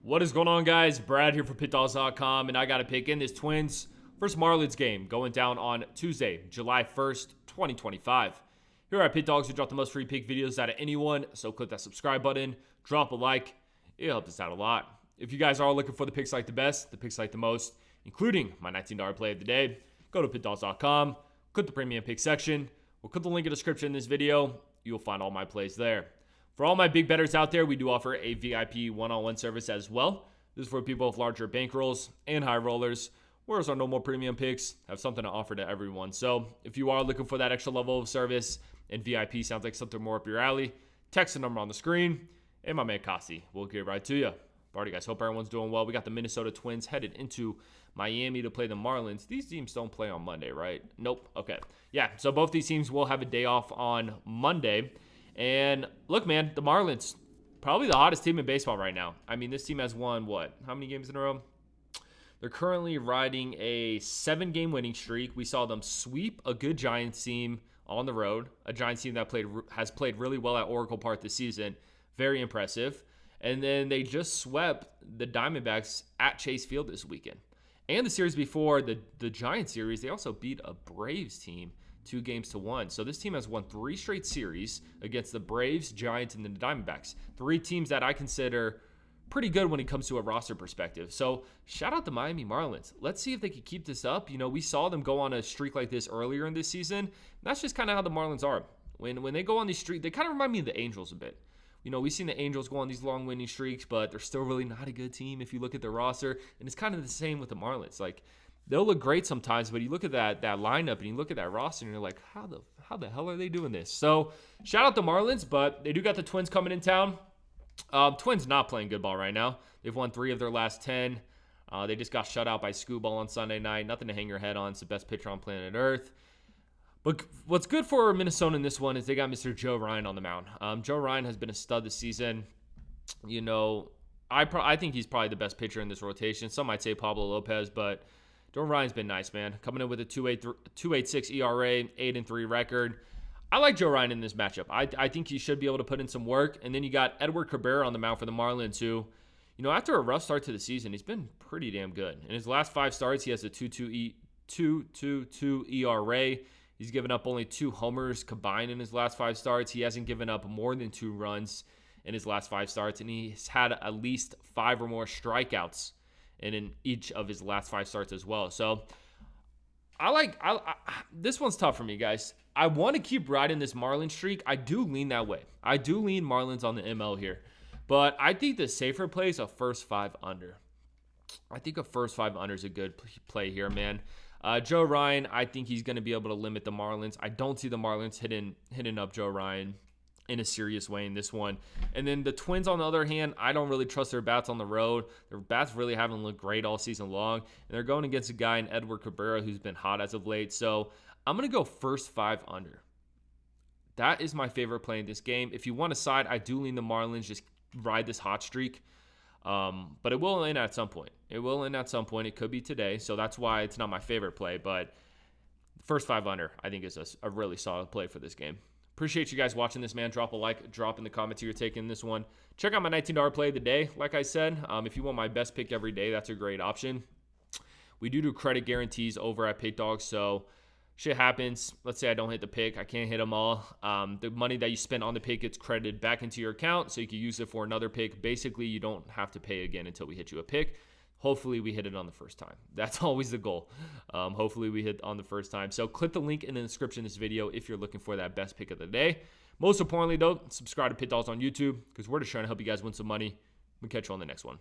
What is going on, guys? Brad here for Pickdawgz.com, and I got a pick in this Twins versus Marlins game going down on Tuesday, July 1st, 2025. Here at Pickdawgz, we drop the most free pick videos out of anyone, so click that subscribe button, drop a like. It helps us out a lot. If you guys are looking for the picks like the best, the picks like the most, including my $19 play of the day, go to Pickdawgz.com, click the premium pick section, or click the link in the description in this video. You'll find all my plays there. For all my big bettors out there, we do offer a VIP one-on-one service as well. This is for people with larger bankrolls and high rollers, whereas our normal premium picks have something to offer to everyone. So if you are looking for that extra level of service and VIP sounds like something more up your alley, text the number on the screen, and my man Kasi will get right to you. Alrighty, guys, hope everyone's doing well. We got the Minnesota Twins headed into Miami to play the Marlins. These teams don't play on Monday, right? Nope. Okay. Yeah, so both these teams will have a day off on Monday. And look, man, the Marlins, probably the hottest team in baseball right now. I mean, this team has won, what, how many games in a row? They're currently riding a 7-game winning streak. We saw them sweep a good Giants team on the road, a Giants team that has played really well at Oracle Park this season. Very impressive. And then they just swept the Diamondbacks at Chase Field this weekend. And the series before, the Giants series, they also beat a Braves team 2-1. So this team has won 3 straight series against the Braves, Giants, and the Diamondbacks. 3 teams that I consider pretty good when it comes to a roster perspective. So shout out the Miami Marlins. Let's see if they can keep this up. You know, we saw them go on a streak like this earlier in this season. That's just kind of how the Marlins are. When they go on these streaks, they kind of remind me of the Angels a bit. You know, we've seen the Angels go on these long winning streaks, but they're still really not a good team if you look at their roster. And it's kind of the same with the Marlins. Like, they'll look great sometimes, but you look at that lineup and you look at that roster and you're like, how the hell are they doing this? So shout out the Marlins, but they do got the Twins coming in town. Twins not playing good ball right now. They've won 3 of their last 10. They just got shut out by Scooball on Sunday night. Nothing to hang your head on. It's the best pitcher on planet Earth. But what's good for Minnesota in this one is they got Mr. Joe Ryan on the mound. Joe Ryan has been a stud this season. You know, I think he's probably the best pitcher in this rotation. Some might say Pablo Lopez, but Joe Ryan's been nice, man. Coming in with a 2.86 ERA, 8-3 record. I like Joe Ryan in this matchup. I think he should be able to put in some work. And then you got Edward Cabrera on the mound for the Marlins, who, you know, after a rough start to the season, he's been pretty damn good. In his last 5 starts, he has a 2.22 ERA. He's given up only 2 homers combined in his last 5 starts. He hasn't given up more than 2 runs in his last 5 starts, and he's had at least 5 or more strikeouts in each of his last 5 starts as well. So this one's tough for me, guys. I want to keep riding this Marlins streak. I do lean that way. I do lean Marlins on the ML here. But I think the safer play is a first 5 under. I think a first 5 under is a good play here, man. Joe Ryan, I think he's going to be able to limit the Marlins. I don't see the Marlins hitting up Joe Ryan in a serious way in this one. And then the Twins, on the other hand, I don't really trust their bats on the road. Their bats really haven't looked great all season long. And they're going against a guy in Edward Cabrera who's been hot as of late. So I'm going to go first 5 under. That is my favorite play in this game. If you want a side, I do lean the Marlins. Just ride this hot streak. But it will end at some point. It will end at some point. It could be today. So that's why it's not my favorite play. But first 5 under, I think, is a really solid play for this game. Appreciate you guys watching this, man. Drop a like, drop in the comments who you're taking this one. Check out my $19 play of the day. Like I said, if you want my best pick every day, that's a great option. We do credit guarantees over at Pick Dawgz, so shit happens. Let's say I don't hit the pick. I can't hit them all. The money that you spent on the pick gets credited back into your account, so you can use it for another pick. Basically, you don't have to pay again until we hit you a pick. Hopefully, we hit it on the first time. That's always the goal. Hopefully, we hit on the first time. So click the link in the description of this video if you're looking for that best pick of the day. Most importantly, though, subscribe to Pickdawgz on YouTube because we're just trying to help you guys win some money. We'll catch you on the next one.